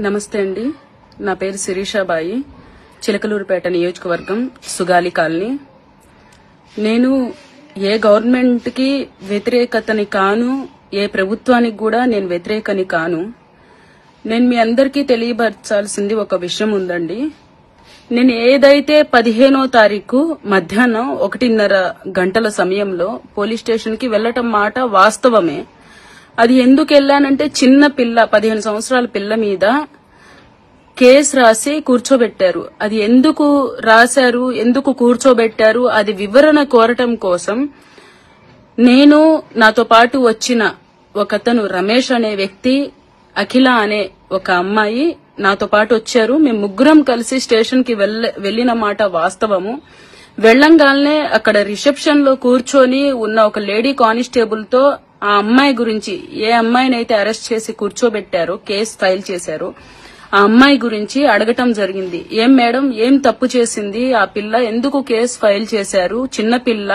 నమస్తే అండి. నా పేరు శిరీషాబాయి, చిలకలూరుపేట నియోజకవర్గం, సుగాలి కాలనీ. నేను ఏ గవర్నమెంట్ కి వ్యతిరేకతని కాను, ఏ ప్రభుత్వానికి కూడా నేను వ్యతిరేకని కాను. నేను మీ అందరికీ తెలియపరచాల్సింది ఒక విషయం ఉందండి. నేను ఏదైతే 15వ తారీఖు మధ్యాహ్నం 1:30 గంటల సమయంలో పోలీస్ స్టేషన్ కి వెళ్లటం మాట వాస్తవమే. అది ఎందుకు వెళ్లానంటే, చిన్న పిల్ల 15 సంవత్సరాల పిల్ల మీద కేసు రాసి కూర్చోబెట్టారు. అది ఎందుకు రాశారు, ఎందుకు కూర్చోబెట్టారు, అది వివరణ కోరటం కోసం నేను, నాతో పాటు వచ్చిన ఒకతను రమేష్ అనే వ్యక్తి, అఖిల అనే ఒక అమ్మాయి నాతో పాటు వచ్చారు. మేము ముగ్గురం కలిసి స్టేషన్ కి వెళ్లిన మాట వాస్తవము. వెళ్లంగానే అక్కడ రిసెప్షన్ లో కూర్చొని ఉన్న ఒక లేడీ కానిస్టేబుల్ తో ఆ అమ్మాయి గురించి, ఏ అమ్మాయినైతే అరెస్ట్ చేసి కూర్చోబెట్టారో, కేసు ఫైల్ చేశారో ఆ అమ్మాయి గురించి అడగటం జరిగింది. ఏం మేడం, ఏం తప్పు చేసింది ఆ పిల్ల, ఎందుకు కేసు ఫైల్ చేశారు, చిన్న పిల్ల,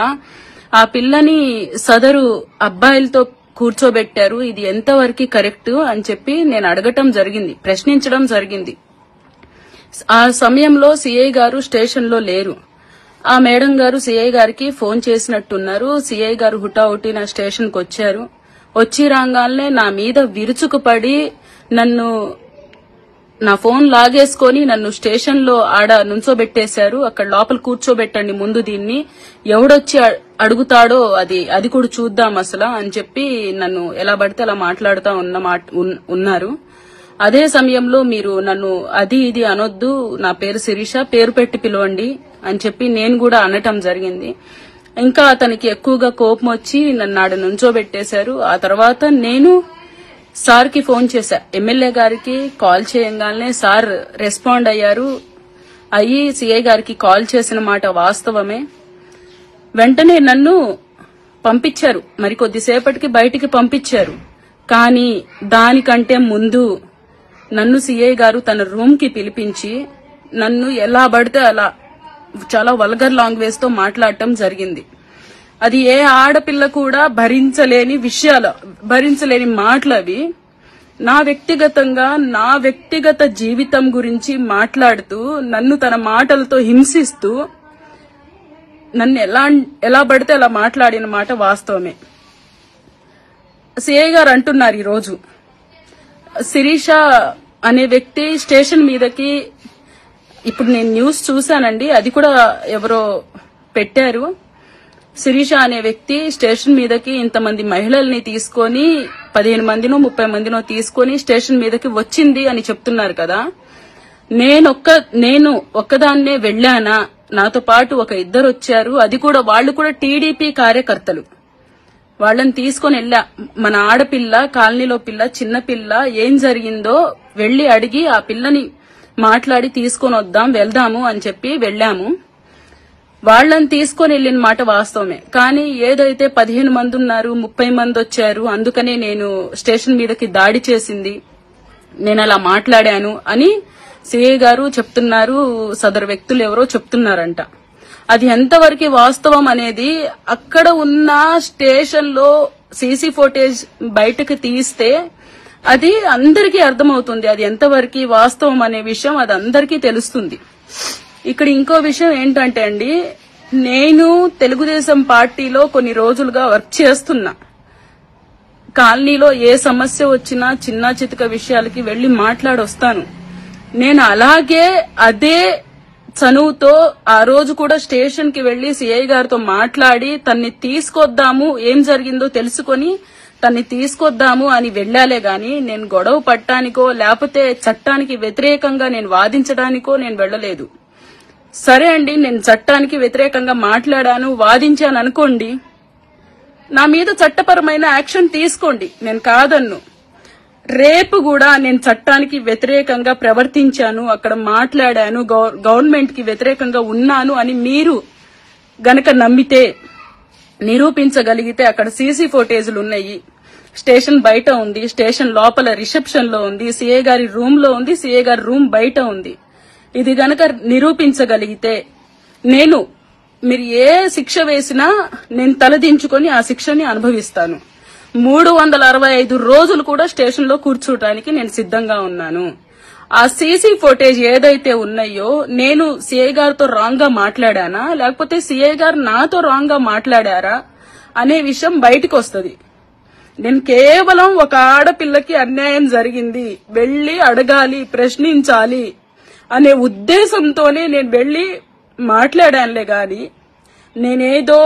ఆ పిల్లని సదరు అబ్బాయిలతో కూర్చోబెట్టారు, ఇది ఎంతవరకు కరెక్ట్ అని చెప్పి నేను అడగటం జరిగింది, ప్రశ్నించడం జరిగింది. ఆ సమయంలో సిఐ గారు స్టేషన్ లో లేరు. ఆ మేడం గారు సిఐ గారికి ఫోన్ చేసినట్టున్నారు. సిఐ గారు హుటాహుటి నా స్టేషన్ కు వచ్చారు. వచ్చి రాగానే నా మీద విరుచుకుపడి నా ఫోన్ లాగేసుకుని నన్ను స్టేషన్ లో ఆడ నుంచోబెట్టేశారు. అక్కడ లోపల కూర్చోబెట్టండి ముందు, దీన్ని ఎవడొచ్చి అడుగుతాడో అది కూడా చూద్దాం అసలు అని చెప్పి నన్ను ఎలా పడితే అలా మాట్లాడుతూ ఉన్నారు. అదే సమయంలో మీరు నన్ను అది ఇది అనొద్దు, నా పేరు శిరీష, పేరు పెట్టి పిలవండి అని చెప్పి నేను కూడా అనటం జరిగింది. ఇంకా అతనికి ఎక్కువగా కోపం వచ్చి నన్ను ఆడ నుంచోబెట్టేశారు. ఆ తర్వాత నేను సార్ కి ఫోన్ చేశా, ఎమ్మెల్యే గారికి కాల్ చేయంగానే సార్ రెస్పాండ్ అయ్యారు. అయ్యి సిఐ గారికి కాల్ చేసిన మాట వాస్తవమే. వెంటనే నన్ను పంపించారు, మరి కొద్దిసేపటికి బయటికి పంపించారు. కానీ దానికంటే ముందు నన్ను సిఐ గారు తన రూమ్ కి పిలిపించి నన్ను ఎలా పడితే అలా చాలా వల్గర్ లాంగ్వేజ్ తో మాట్లాడటం జరిగింది. అది ఏ ఆడపిల్ల కూడా భరించలేని విషయాలు, భరించలేని మాటలు అవి. నా వ్యక్తిగత జీవితం గురించి మాట్లాడుతూ నన్ను తన మాటలతో హింసిస్తూ నన్ను ఎలా పడితే అలా మాట్లాడిన మాట వాస్తవమే. సిఐ గారు అంటున్నారు ఈరోజు, శిరీష అనే వ్యక్తి స్టేషన్ మీదకి, ఇప్పుడు నేను న్యూస్ చూశానండి, అది కూడా ఎవరో పెట్టారు, శిరీష అనే వ్యక్తి స్టేషన్ మీదకి ఇంతమంది మహిళల్ని తీసుకొని 15 మందినో 30 మందినో తీసుకొని స్టేషన్ మీదకి వచ్చింది అని చెప్తున్నారు కదా. నేను ఒక్కదాన్నే వెళ్లానా, నాతో పాటు ఒక ఇద్దరు వచ్చారు, అది కూడా వాళ్ళు కూడా టీడీపీ కార్యకర్తలు. వాళ్ళని తీసుకొని వెళ్ళా. మన ఆడపిల్ల, కాలనీలో పిల్ల, చిన్న పిల్ల, ఏం జరిగిందో వెళ్లి అడిగి ఆ పిల్లని మాట్లాడి తీసుకొని వెళ్దాము అని చెప్పి వెళ్లాము. వాళ్ళని తీసుకొని వెళ్లిన మాట వాస్తవమే. కానీ ఏదైతే 15 మంది ఉన్నారు, 30 మంది వచ్చారు, అందుకనే నేను స్టేషన్ మీదకి దాడి చేసింది, నేను అలా మాట్లాడాను అని సిఐ గారు చెప్తున్నారు. సదరు వ్యక్తులు ఎవరో చెప్తున్నారంట. అది ఎంతవరకు వాస్తవం అనేది అక్కడ ఉన్న స్టేషన్ లో సీసీ ఫుటేజ్ బయటకు తీస్తే అది అందరికీ అర్థమవుతుంది, అది ఎంతవరకు వాస్తవం అనే విషయం అది అందరికీ తెలుస్తుంది. ఇక్కడ ఇంకో విషయం ఏంటంటే అండి, నేను తెలుగుదేశం పార్టీలో కొన్ని రోజులుగా వర్క్ చేస్తున్నా. కాలనీలో ఏ సమస్య వచ్చినా చిన్న చితక విషయాలకి వెళ్లి మాట్లాడొస్తాను. నేను అలాగే అదే చనువుతో ఆ రోజు కూడా స్టేషన్ కి వెళ్లి సిఐ గారితో మాట్లాడి తన్ని తీసుకొద్దాము, ఏం జరిగిందో తెలుసుకొని తన్ని తీసుకొద్దాము అని వెళ్లాలే గాని నేను గొడవ పట్టానికో లేకపోతే చట్టానికి వ్యతిరేకంగా నేను వాదించడానికో నేను వెళ్లలేదు. సరే అండి, నేను చట్టానికి వ్యతిరేకంగా మాట్లాడాను, వాదించాను అనుకోండి, నా మీద చట్టపరమైన యాక్షన్ తీసుకోండి, నేను కాదన్ను. రేపు కూడా నేను చట్టానికి వ్యతిరేకంగా ప్రవర్తించాను, అక్కడ మాట్లాడాను, గవర్నమెంట్ కి వ్యతిరేకంగా ఉన్నాను అని మీరు గనక నమ్మితే, నిరూపించగలిగితే అక్కడ సీసీ ఫుటేజీలు ఉన్నాయి, స్టేషన్ బయట ఉంది, స్టేషన్ లోపల రిసెప్షన్ లో ఉంది, సిఐ గారి రూమ్ లో ఉంది, సిఐ గారి రూమ్ బయట ఉంది. ఇది గనక నిరూపించగలిగితే మీరు ఏ శిక్ష వేసినా నేను తలదించుకొని ఆ శిక్షని అనుభవిస్తాను. 365 రోజులు కూడా స్టేషన్ లో కూర్చోటానికి నేను సిద్ధంగా ఉన్నాను. ఆ సీసీ ఫుటేజ్ ఏదైతే ఉన్నాయో నేను సిఐ గారితో రాంగ్ గా మాట్లాడానా లేకపోతే సిఐ గారు నాతో రాంగ్ గా మాట్లాడారా అనే విషయం బయటకు వస్తుంది. నేను కేవలం ఒక ఆడపిల్లకి అన్యాయం జరిగింది, వెళ్లి అడగాలి, ప్రశ్నించాలి అనే ఉద్దేశంతోనే నేను వెళ్లి మాట్లాడానులే గాని నేనేదో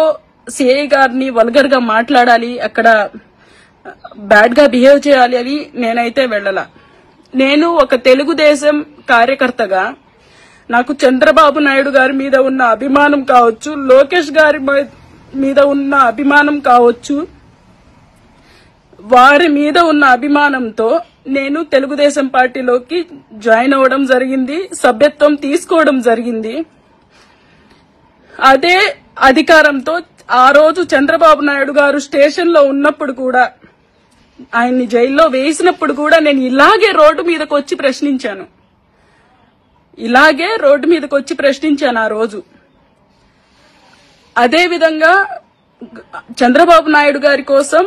సిఐ గారిని వల్గర్ గా మాట్లాడాలి, అక్కడ బ్యాడ్ గా బిహేవ్ చేయాలి అని నేనైతే వెళ్ళలా. నేను ఒక తెలుగుదేశం కార్యకర్తగా నాకు చంద్రబాబు నాయుడు గారి మీద ఉన్న అభిమానం కావచ్చు, లోకేష్ గారి మీద ఉన్న అభిమానం కావచ్చు, వారి మీద ఉన్న అభిమానంతో నేను తెలుగుదేశం పార్టీలోకి జాయిన్ అవ్వడం జరిగింది, సభ్యత్వం తీసుకోవడం జరిగింది. అదే అధికారంతో ఆ రోజు చంద్రబాబు నాయుడు గారు స్టేషన్ లో ఉన్నప్పుడు కూడా, ఆయన్ని జైల్లో వేసినప్పుడు కూడా నేను ఇలాగే రోడ్డు మీదకి వచ్చి ప్రశ్నించాను ఆ రోజు. అదే విధంగా చంద్రబాబు నాయుడు గారి కోసం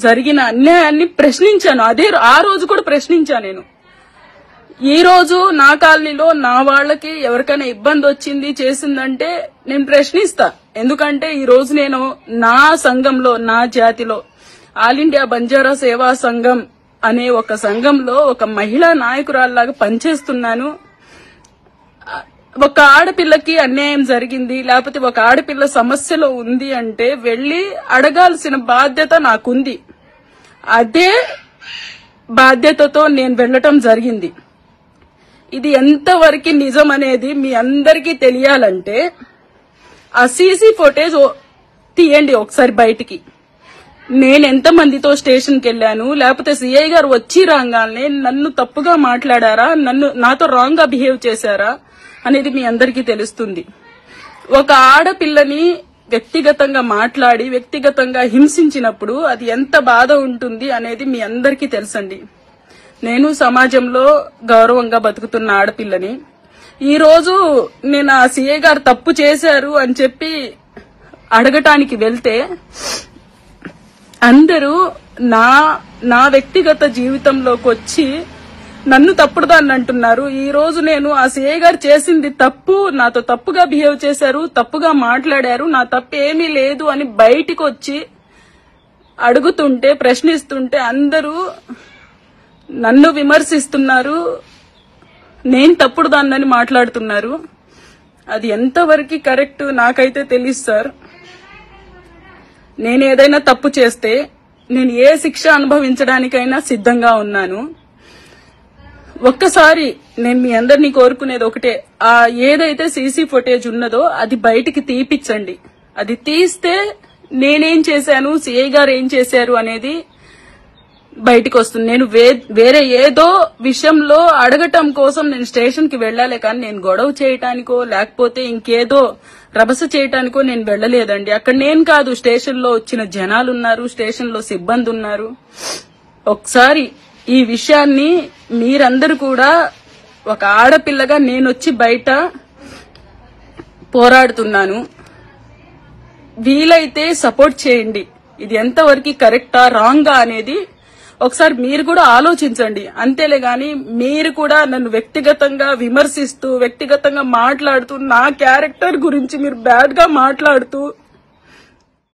జరిగిన అన్యాయాన్ని ప్రశ్నించాను. ఆ రోజు కూడా ప్రశ్నించాను నేను. ఈ రోజు నా కాలనీలో నా వాళ్ళకి ఎవరికైనా ఇబ్బంది వచ్చింది చేసిందంటే నేను ప్రశ్నిస్తా. ఎందుకంటే ఈ రోజు నేను నా సంఘంలో, నా జాతిలో ఆల్ ఇండియా బంజారా సేవా సంఘం అనే ఒక సంఘంలో ఒక మహిళా నాయకురాల్లాగా పనిచేస్తున్నాను. ఒక ఆడపిల్లకి అన్యాయం జరిగింది లేకపోతే ఒక ఆడపిల్ల సమస్యలో ఉంది అంటే వెళ్లి అడగాల్సిన బాధ్యత నాకుంది. అదే బాధ్యతతో నేను వెళ్లటం జరిగింది. ఇది ఎంతవరకు నిజం అనేది మీ అందరికీ తెలియాలంటే ఆ సీసీ ఫుటేజ్ తీయండి ఒకసారి బయటికి. నేను ఎంతమందితో స్టేషన్కి వెళ్లాను, లేకపోతే సిఐ గారు వచ్చి రాగానే నన్ను తప్పుగా మాట్లాడారా, నాతో రాంగ్ గా బిహేవ్ చేశారా అనేది మీ అందరికీ తెలుస్తుంది. ఒక ఆడపిల్లని వ్యక్తిగతంగా మాట్లాడి వ్యక్తిగతంగా హింసించినప్పుడు అది ఎంత బాధ ఉంటుంది అనేది మీ అందరికీ తెలుసండి. నేను సమాజంలో గౌరవంగా బతుకుతున్న ఆడపిల్లని. ఈ రోజు నేను ఆ సిఐ గారు తప్పు చేశారు అని చెప్పి అడగటానికి వెళ్తే అందరూ నా వ్యక్తిగత జీవితంలోకి వచ్చి నన్ను తప్పుడుదాన్ని అంటున్నారు. ఈ రోజు నేను ఆ సిఐ గారు చేసింది తప్పు, నాతో తప్పుగా బిహేవ్ చేశారు, తప్పుగా మాట్లాడారు, నా తప్పు ఏమీ లేదు అని బయటికి వచ్చి అడుగుతుంటే, ప్రశ్నిస్తుంటే అందరూ నన్ను విమర్శిస్తున్నారు, నేను తప్పుడు దాన్నని మాట్లాడుతున్నారు. అది ఎంతవరకు కరెక్ట్ నాకైతే తెలియదు సార్. నేను ఏదైనా తప్పు చేస్తే నేను ఏ శిక్ష అనుభవించడానికైనా సిద్ధంగా ఉన్నాను. ఒక్కసారి నేను మీ అందరినీ కోరుకునేది ఒకటే, ఆ ఏదైతే సీసీ ఫుటేజ్ ఉన్నదో అది బయటికి తీపిచ్చండి. అది తీస్తే నేనేం చేశాను, సిఐ గారు ఏం చేశారు అనేది బయటికి వస్తుంది. నేను వేరే ఏదో విషయంలో అడగటం కోసం నేను స్టేషన్ కి వెళ్లాలే కానీ నేను గొడవ చేయటానికో లేకపోతే ఇంకేదో రభస చేయటానికో నేను వెళ్లలేదండి. అక్కడ నేను కాదు, స్టేషన్ లో వచ్చిన జనాలున్నారు, స్టేషన్ లో సిబ్బంది ఉన్నారు. ఒకసారి ఈ విషయాన్ని మీరందరూ కూడా, ఒక ఆడపిల్లగా నేనొచ్చి బయట పోరాడుతున్నాను, వీలైతే సపోర్ట్ చేయండి. ఇది ఎంతవరకు కరెక్టా రాంగా అనేది ఒకసారి మీరు కూడా ఆలోచించండి. అంతేలే గాని మీరు కూడా నన్ను వ్యక్తిగతంగా విమర్శిస్తూ వ్యక్తిగతంగా మాట్లాడుతూ నా క్యారెక్టర్ గురించి మీరు బ్యాడ్ గా మాట్లాడుతూ